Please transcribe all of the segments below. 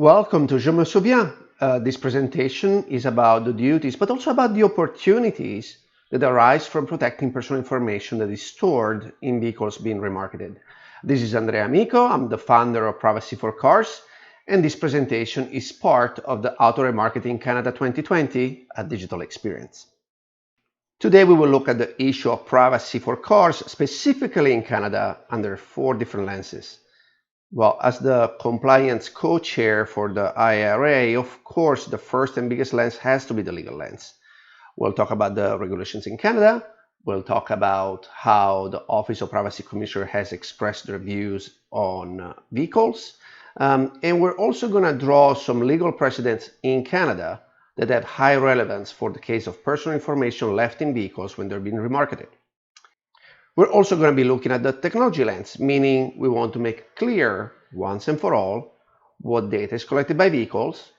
Welcome to Je me souviens. This presentation is about the duties, but also about the opportunities that arise from protecting personal information that is stored in vehicles being remarketed. This is Andrea Amico. I'm the founder of Privacy4Cars, and this presentation is part of the AutoRemarketing Canada 2020, a digital experience. Today we will look at the issue of privacy for cars, specifically in Canada, under 4 different lenses. Well, as the compliance co-chair for the IRA, of course, the first and biggest lens has to be the legal lens. We'll talk about the regulations in Canada. We'll talk about how the Office of Privacy Commissioner has expressed their views on vehicles. And we're also going to draw some legal precedents in Canada that have high relevance for the case of personal information left in vehicles when they're being remarketed. We're also going to be looking at the technology lens, meaning we want to make clear once and for all what data is collected by vehicles,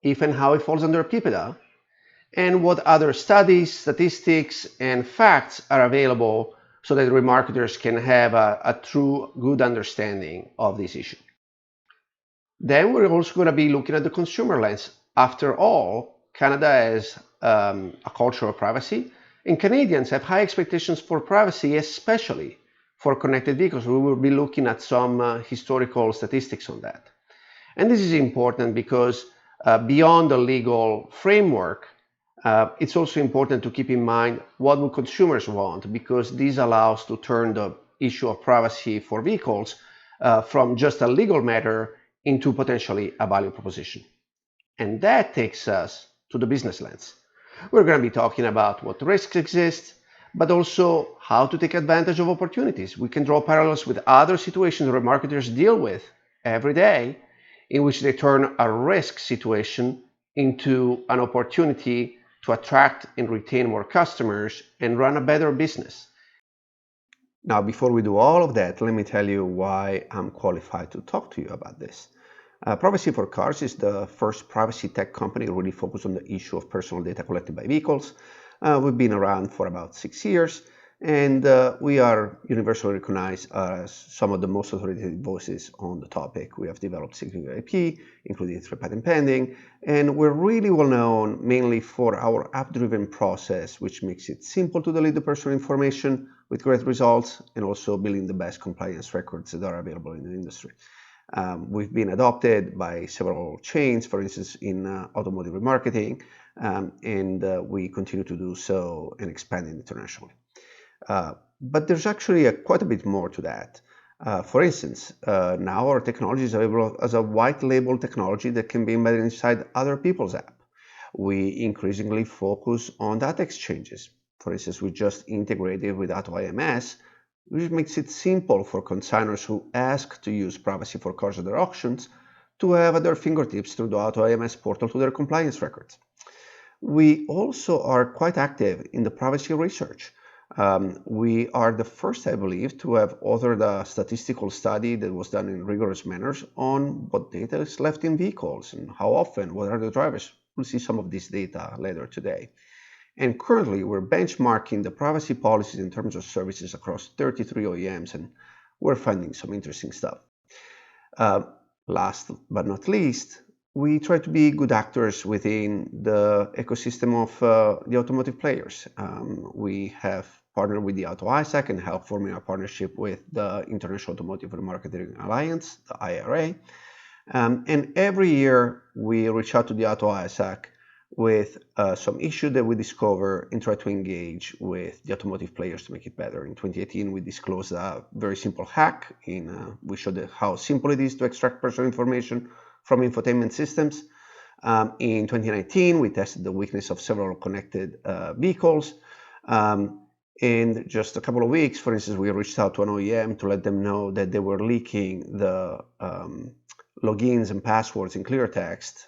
if and how it falls under PIPEDA, and what other studies, statistics, and facts are available so that remarketers can have a true good understanding of this issue. Then we're also going to be looking at the consumer lens. After all, Canada has a culture of privacy, and Canadians have high expectations for privacy, especially for connected vehicles. We will be looking at some historical statistics on that. And this is important because beyond the legal framework, it's also important to keep in mind what will consumers want, because this allows to turn the issue of privacy for vehicles from just a legal matter into potentially a value proposition. And that takes us to the business lens. We're going to be talking about what risks exist, but also how to take advantage of opportunities. We can draw parallels with other situations remarketers deal with every day, in which they turn a risk situation into an opportunity to attract and retain more customers and run a better business. Now, before we do all of that, let me tell you why I'm qualified to talk to you about this. Privacy4Cars is the first privacy tech company really focused on the issue of personal data collected by vehicles. We've been around for about 6 years, and we are universally recognized as some of the most authoritative voices on the topic. We have developed significant IP, including 3 patent pending, and we're really well known mainly for our app-driven process, which makes it simple to delete the personal information with great results, and also building the best compliance records that are available in the industry. We've been adopted by several chains, for instance, in automotive remarketing, and we continue to do so and expand internationally. But there's actually quite a bit more to that. For instance, now our technology is available as a white label technology that can be embedded inside other people's app. We increasingly focus on data exchanges. For instance, we just integrated with AutoIMS, which makes it simple for consignors who ask to use Privacy4Cars at their auctions to have at their fingertips through the AutoIMS portal to their compliance records. We also are quite active in the privacy research. We are the first, I believe, to have authored a statistical study that was done in rigorous manners on what data is left in vehicles and how often, what are the drivers. We'll see some of this data later today. And currently, we're benchmarking the privacy policies in terms of services across 33 OEMs, and we're finding some interesting stuff. Last but not least, we try to be good actors within the ecosystem of the automotive players. We have partnered with the AutoISAC and helped forming a partnership with the International Automotive Remarketing Alliance, the IRA. And every year, we reach out to the AutoISAC with some issue that we discover and try to engage with the automotive players to make it better. In 2018, we disclosed a very simple hack. We showed how simple it is to extract personal information from infotainment systems. In 2019, we tested the weakness of several connected vehicles. In just a couple of weeks, for instance, we reached out to an OEM to let them know that they were leaking the logins and passwords in clear text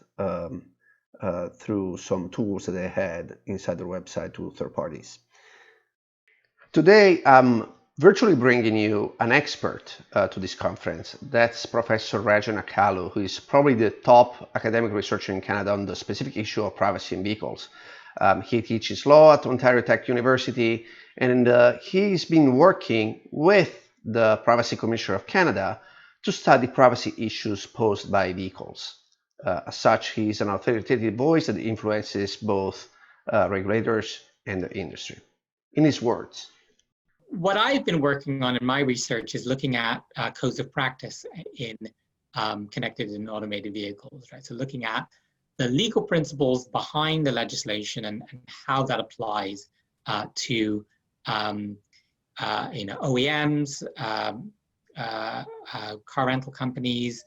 through some tools that they had inside their website to third parties. Today, I'm virtually bringing you an expert to this conference. That's Professor Rajan Akalu, who is probably the top academic researcher in Canada on the specific issue of privacy in vehicles. He teaches law at Ontario Tech University, and he's been working with the Privacy Commissioner of Canada to study privacy issues posed by vehicles. As such, he is an authoritative voice that influences both regulators and the industry. In his words, what I've been working on in my research is looking at codes of practice in connected and automated vehicles, right? So looking at the legal principles behind the legislation and how that applies to OEMs, car rental companies,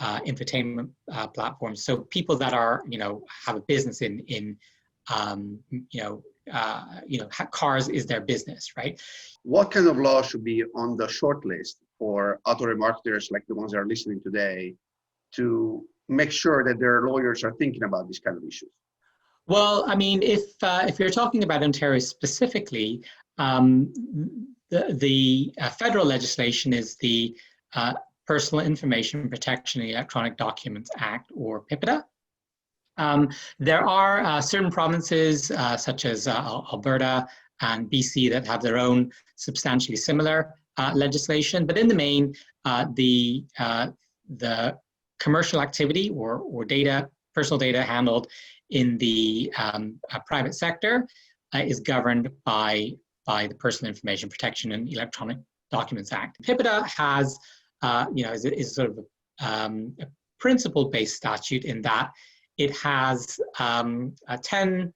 infotainment platforms. So people that are, have a business in cars is their business, right? What kind of law should be on the short list for auto remarketers like the ones that are listening today to make sure that their lawyers are thinking about these kind of issues? Well, I mean, if you're talking about Ontario specifically, the federal legislation is the Personal Information Protection and Electronic Documents Act, or PIPEDA. There are certain provinces, such as Alberta and BC, that have their own substantially similar legislation. But in the main, the commercial activity or data, personal data handled in the private sector is governed by the Personal Information Protection and Electronic Documents Act. PIPEDA has, is sort of a principle-based statute in that it has 10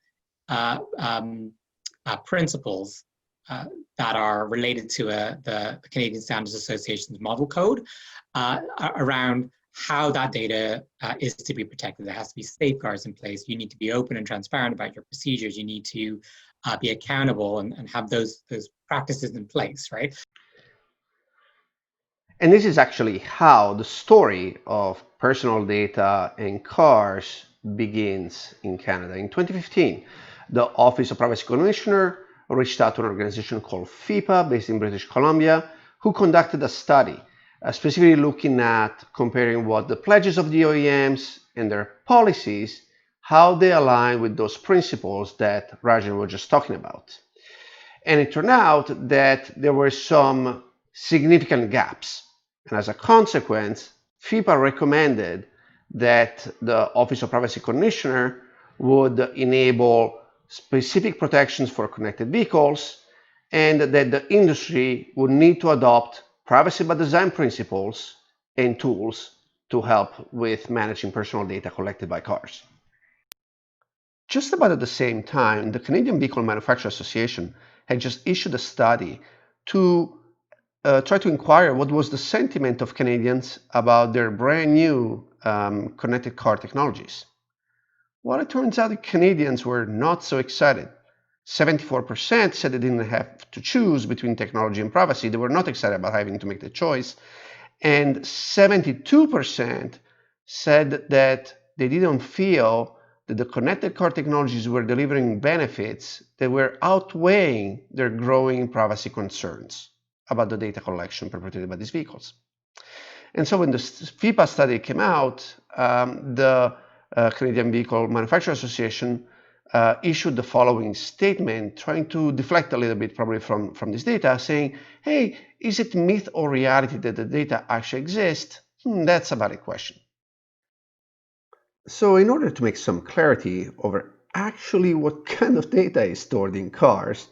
principles that are related to the Canadian Standards Association's model code around how that data is to be protected. There has to be safeguards in place. You need to be open and transparent about your procedures. You need to be accountable and have those practices in place, right? and this is actually how the story of personal data and cars begins in Canada. In 2015, the Office of Privacy Commissioner reached out to an organization called FIPA, based in British Columbia, who conducted a study specifically looking at comparing what the pledges of the OEMs and their policies, how they align with those principles that Rajan was just talking about. And it turned out that there were some significant gaps. And as a consequence, FIPA recommended that the Office of Privacy Commissioner would enable specific protections for connected vehicles, and that the industry would need to adopt privacy by design principles and tools to help with managing personal data collected by cars. Just about at the same time, the Canadian Vehicle Manufacturers Association had just issued a study to try to inquire what was the sentiment of Canadians about their brand new connected car technologies. Well, it turns out that Canadians were not so excited. 74% said they didn't have to choose between technology and privacy. They were not excited about having to make the choice. And 72% said that they didn't feel that the connected car technologies were delivering benefits that were outweighing their growing privacy concerns about the data collection perpetrated by these vehicles. And so when the FIPA study came out, the Canadian Vehicle Manufacturers Association issued the following statement, trying to deflect a little bit probably from this data, saying, hey, is it myth or reality that the data actually exists? That's a valid question. So in order to make some clarity over actually what kind of data is stored in cars,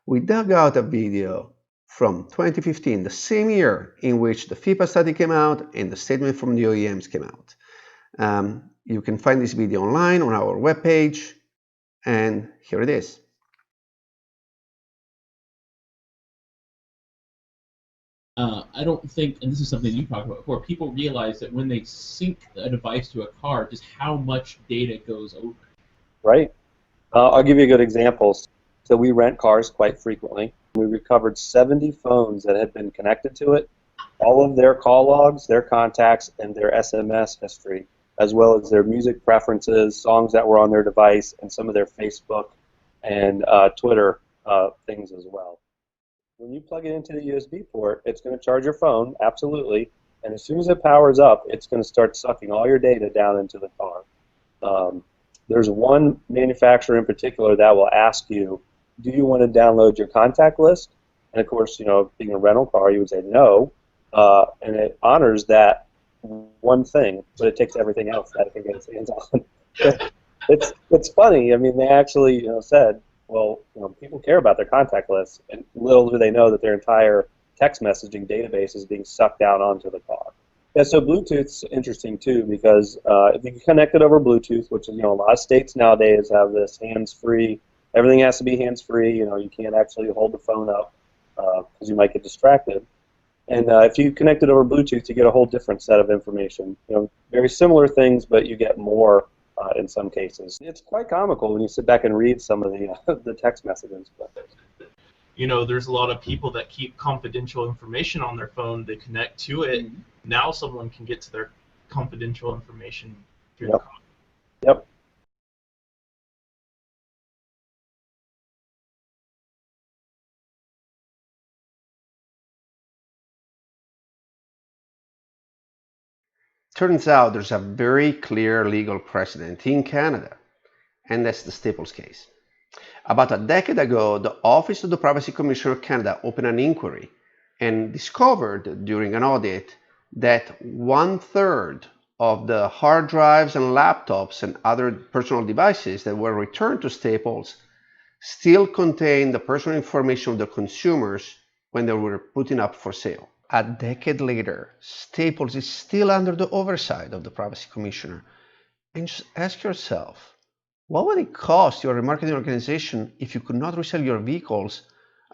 we dug out a video from 2015, the same year in which the FIPA study came out and the statement from the OEMs came out. You can find this video online on our webpage, and here it is. I don't think, and this is something you talked about before, people realize that when they sync a device to a car, just how much data goes over. Right. I'll give you a good example. So we rent cars quite frequently. We recovered 70 phones that had been connected to it, all of their call logs, their contacts, and their SMS history, as well as their music preferences, songs that were on their device, and some of their Facebook and Twitter things as well. When you plug it into the USB port, it's going to charge your phone, absolutely, and as soon as it powers up, it's going to start sucking all your data down into the car. There's one manufacturer in particular that will ask you, do you want to download your contact list? And of course, you know, being a rental car, you would say no, and it honors that one thing, but it takes everything else that it can get its hands on. It's funny. I mean, they actually said, well, people care about their contact lists, and little do they know that their entire text messaging database is being sucked out onto the car. Yeah, so Bluetooth's interesting too, because if you can connect it over Bluetooth, which is a lot of states nowadays have this hands-free. Everything has to be hands-free. You can't actually hold the phone up because you might get distracted. And if you connect it over Bluetooth, you get a whole different set of information. Very similar things, but you get more in some cases. It's quite comical when you sit back and read some of the text messages. There's a lot of people that keep confidential information on their phone. They connect to it. Mm-hmm. Now someone can get to their confidential information through the car. Yep. Turns out there's a very clear legal precedent in Canada, and that's the Staples case. About a decade ago, the Office of the Privacy Commissioner of Canada opened an inquiry and discovered during an audit that 1/3 of the hard drives and laptops and other personal devices that were returned to Staples still contained the personal information of the consumers when they were putting up for sale. A decade later, Staples is still under the oversight of the Privacy Commissioner. And just ask yourself, what would it cost your remarketing organization if you could not resell your vehicles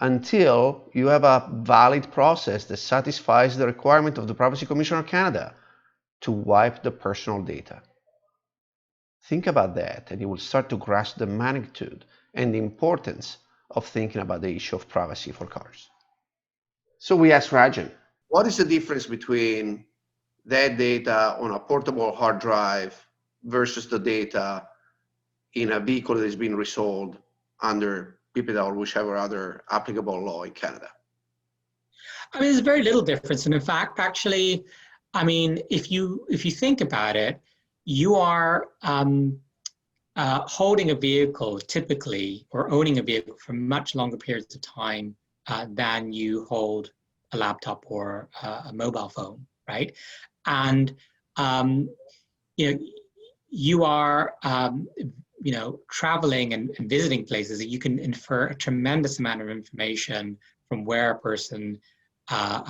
until you have a valid process that satisfies the requirement of the Privacy Commissioner of Canada to wipe the personal data? Think about that, and you will start to grasp the magnitude and the importance of thinking about the issue of privacy for cars. So we asked Rajan, what is the difference between that data on a portable hard drive versus the data in a vehicle that is being resold under PIPEDA or whichever other applicable law in Canada? I mean, there's very little difference. And in fact, actually, I mean, if you think about it, you are holding a vehicle typically, or owning a vehicle for much longer periods of time than you hold a laptop or a mobile phone, right? And you are traveling and visiting places that you can infer a tremendous amount of information from where a person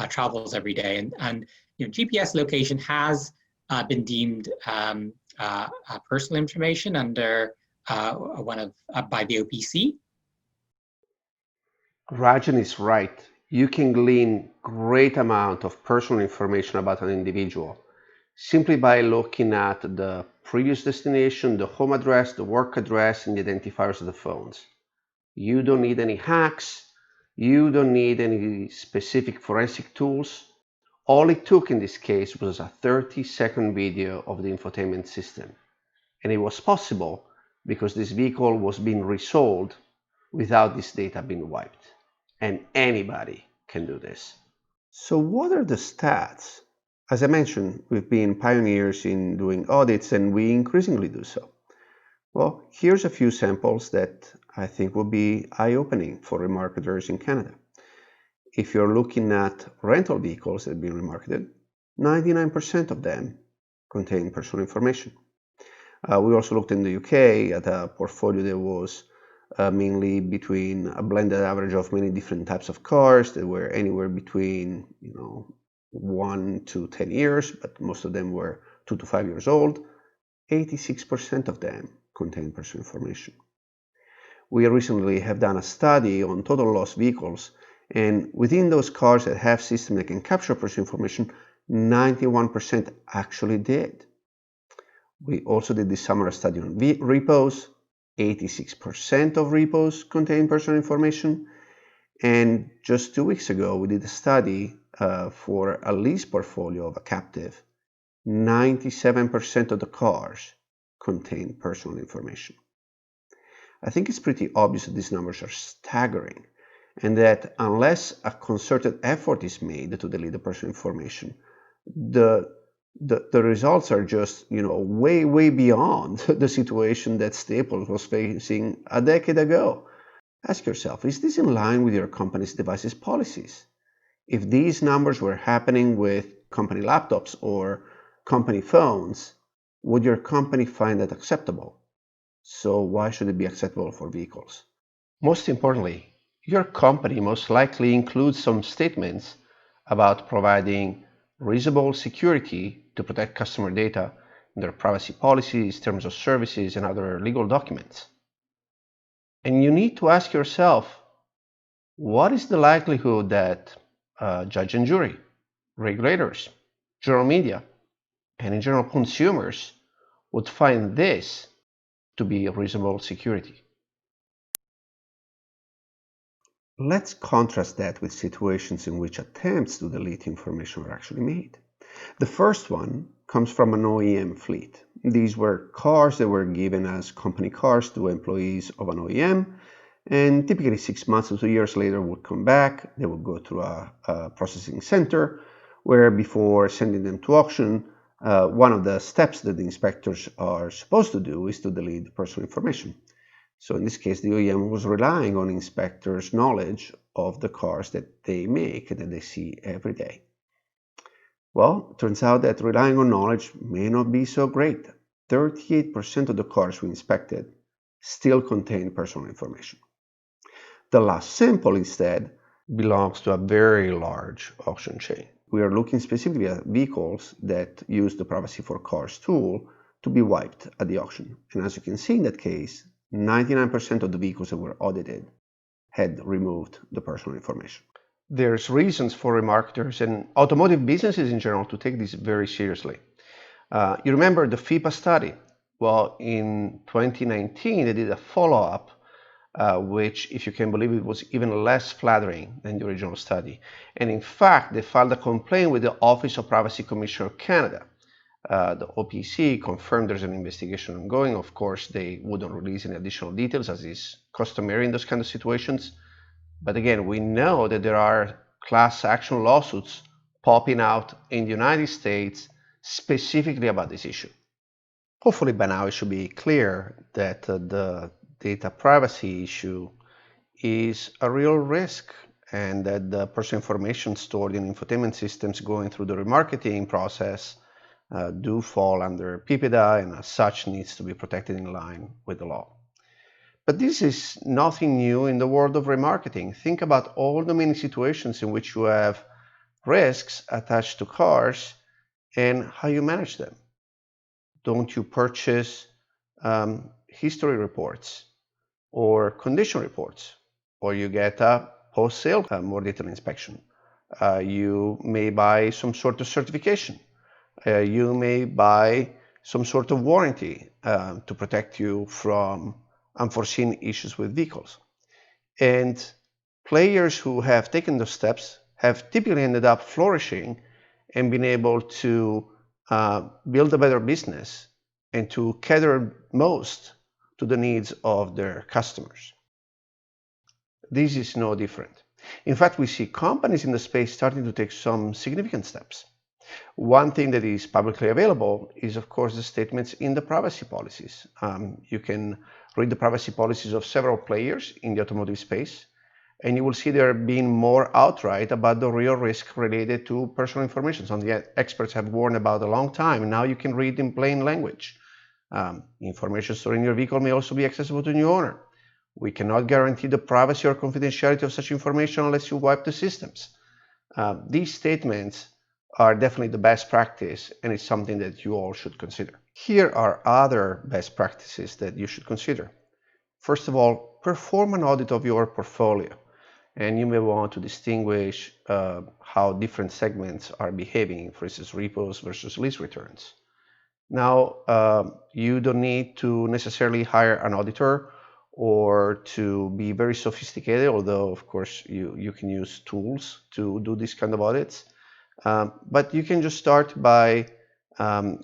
travels every day. And GPS location has been deemed personal information under by the OPCC. Rajan is right. You can glean great amount of personal information about an individual simply by looking at the previous destination, the home address, the work address, and the identifiers of the phones. You don't need any hacks. You don't need any specific forensic tools. All it took in this case was a 30-second video of the infotainment system. And it was possible because this vehicle was being resold without this data being wiped. And anybody can do this. So what are the stats? As I mentioned, we've been pioneers in doing audits, and we increasingly do so. Well, here's a few samples that I think will be eye-opening for remarketers in Canada. If you're looking at rental vehicles that have been remarketed, 99% of them contain personal information. We also looked in the UK at a portfolio that was mainly between a blended average of many different types of cars that were anywhere between 1 to 10 years, but most of them were 2 to 5 years old. 86% of them contain personal information. We recently have done a study on total loss vehicles, and within those cars that have systems that can capture personal information, 91% actually did. We also did this summer a study on repos. 86% of repos contain personal information. And just 2 weeks ago, we did a study for a lease portfolio of a captive. 97% of the cars contain personal information. I think it's pretty obvious that these numbers are staggering, and that unless a concerted effort is made to delete the personal information, the results are just way beyond the situation that Staples was facing a decade ago. Ask yourself, is this in line with your company's devices policies? If these numbers were happening with company laptops or company phones, would your company find that acceptable? So why should it be acceptable for vehicles? Most importantly, your company most likely includes some statements about providing reasonable security to protect customer data in their privacy policies, terms of services, and other legal documents. And you need to ask yourself, what is the likelihood that judge and jury, regulators, general media, and in general consumers would find this to be a reasonable security? Let's contrast that with situations in which attempts to delete information are actually made. The first one comes from an OEM fleet. These were cars that were given as company cars to employees of an OEM, and typically 6 months to 2 years later would come back. They would go through a processing center where, before sending them to auction, one of the steps that the inspectors are supposed to do is to delete the personal information. So in this case, the OEM was relying on inspectors' knowledge of the cars that they make and that they see every day. Well, it turns out that relying on knowledge may not be so great. 38% of the cars we inspected still contain personal information. The last sample, instead, belongs to a very large auction chain. We are looking specifically at vehicles that use the Privacy4Cars tool to be wiped at the auction. And as you can see in that case, 99% of the vehicles that were audited had removed the personal information. There's reasons for remarketers and automotive businesses in general to take this very seriously. You remember the FIPA study? Well, in 2019, they did a follow-up, which, if you can believe it, was even less flattering than the original study. And in fact, they filed a complaint with the Office of Privacy Commissioner of Canada. The OPCC confirmed there's an investigation ongoing. Of course, they wouldn't release any additional details, as is customary in those kind of situations. But again, we know that there are class action lawsuits popping out in the United States specifically about this issue. Hopefully by now it should be clear that the data privacy issue is a real risk, and that the personal information stored in infotainment systems going through the remarketing process do fall under PIPEDA, and as such needs to be protected in line with the law. But this is nothing new in the world of remarketing. Think about all the many situations in which you have risks attached to cars and how you manage them. Don't you purchase history reports or condition reports, or you get a post-sale more detailed inspection? You may buy some sort of certification. You may buy some sort of warranty to protect you from unforeseen issues with vehicles. And players who have taken those steps have typically ended up flourishing and been able to build a better business and to cater most to the needs of their customers. This is no different. In fact, we see companies in the space starting to take some significant steps. One thing that is publicly available is, of course, the statements in the privacy policies. You can read the privacy policies of several players in the automotive space, and you will see they're being more outright about the real risk related to personal information. Something that experts have warned about a long time, and now you can read in plain language. Information stored in your vehicle may also be accessible to a new owner. We cannot guarantee the privacy or confidentiality of such information unless you wipe the systems. These statements are definitely the best practice, and it's something that you all should consider. Here are other best practices that you should consider. First of all, perform an audit of your portfolio, and you may want to distinguish how different segments are behaving, for instance, repos versus lease returns. Now, you don't need to necessarily hire an auditor or to be very sophisticated, although of course you can use tools to do this kind of audits. But you can just start by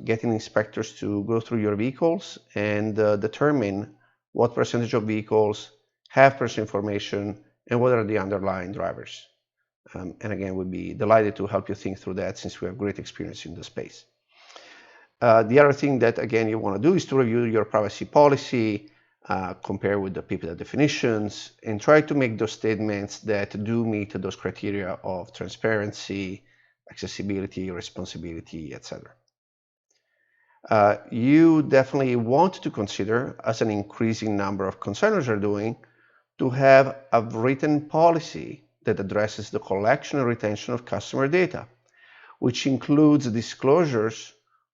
getting inspectors to go through your vehicles and determine what percentage of vehicles have personal information and what are the underlying drivers. And again, we'd be delighted to help you think through that, since we have great experience in the space. The other thing that, again, you want to do is to review your privacy policy, compare with the PIPEDA definitions, and try to make those statements that do meet those criteria of transparency, accessibility, responsibility, etc. you definitely want to consider, as an increasing number of concerners are doing, to have a written policy that addresses the collection and retention of customer data, which includes disclosures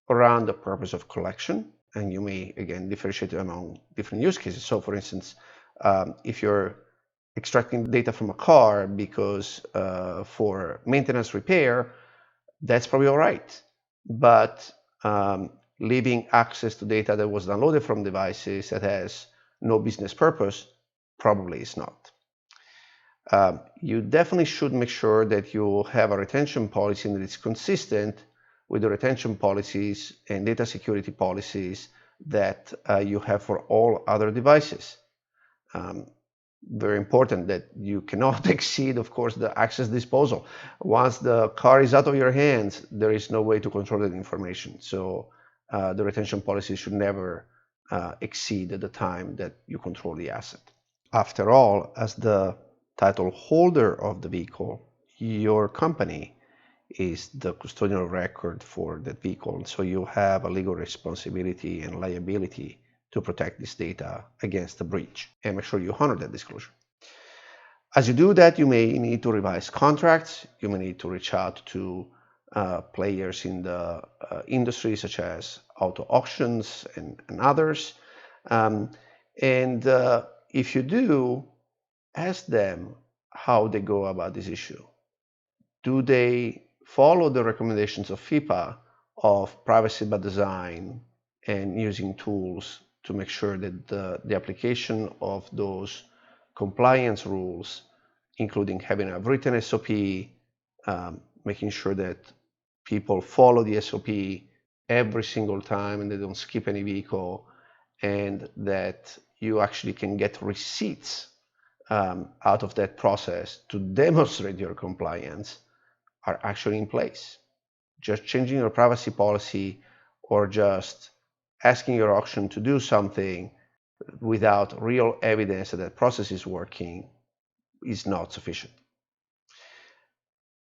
around the purpose of collection. And you may, again, differentiate among different use cases. So for instance, if you're extracting data from a car because for maintenance repair, that's probably all right. But leaving access to data that was downloaded from devices that has no business purpose probably is not. You definitely should make sure that you have a retention policy that is consistent with the retention policies and data security policies that you have for all other devices. Very important that you cannot exceed, of course, the access disposal. Once the car is out of your hands, there is no way to control that information. So the retention policy should never exceed the time that you control the asset. After all, as the title holder of the vehicle, your company is the custodian of record for that vehicle. So you have a legal responsibility and liability to protect this data against a breach, and make sure you honor that disclosure. As you do that, you may need to revise contracts. You may need to reach out to players in the industry, such as auto auctions and others. If you do, ask them how they go about this issue. Do they follow the recommendations of FIPA of privacy by design and using tools to make sure that the application of those compliance rules, including having a written SOP, making sure that people follow the SOP every single time and they don't skip any vehicle, and that you actually can get receipts out of that process to demonstrate your compliance, are actually in place. Just changing your privacy policy or just asking your auction to do something without real evidence that that process is working is not sufficient.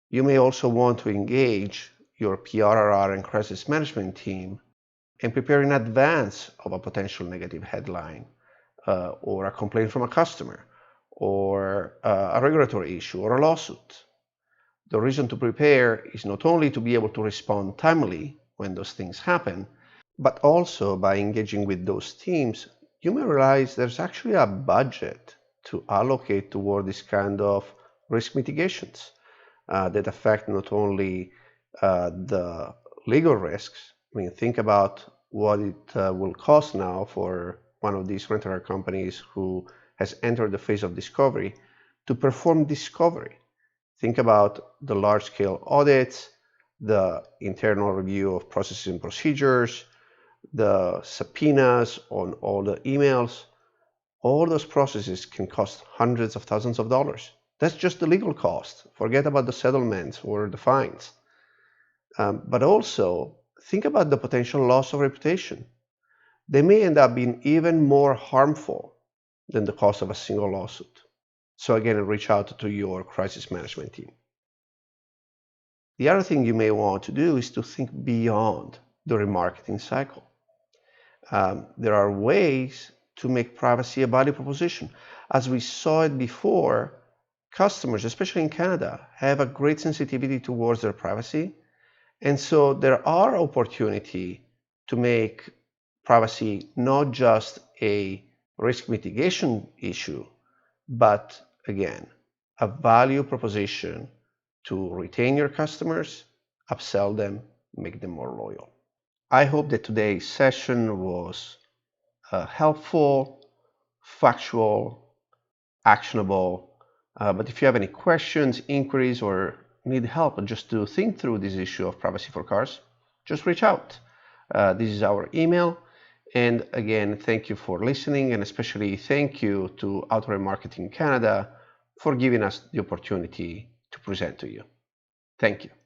You may also want to engage your PRRR and crisis management team and prepare in advance of a potential negative headline or a complaint from a customer or a regulatory issue or a lawsuit. The reason to prepare is not only to be able to respond timely when those things happen, but also by engaging with those teams, you may realize there's actually a budget to allocate toward this kind of risk mitigations that affect not only the legal risks. I mean, think about what it will cost now for one of these rental car companies who has entered the phase of discovery to perform discovery. Think about the large-scale audits, the internal review of processes and procedures, the subpoenas on all the emails. All those processes can cost hundreds of thousands of dollars. That's just the legal cost. Forget about the settlements or the fines. But also, think about the potential loss of reputation. They may end up being even more harmful than the cost of a single lawsuit. So again, reach out to your crisis management team. The other thing you may want to do is to think beyond the remarketing cycle. There are ways to make privacy a value proposition. As we saw it before, customers, especially in Canada, have a great sensitivity towards their privacy. And so there are opportunities to make privacy not just a risk mitigation issue, but again, a value proposition to retain your customers, upsell them, make them more loyal. I hope that today's session was helpful, factual, actionable. But if you have any questions, inquiries, or need help just to think through this issue of Privacy4Cars, just reach out. This is our email. And again, thank you for listening, and especially thank you to AutoRemarketing Canada for giving us the opportunity to present to you. Thank you.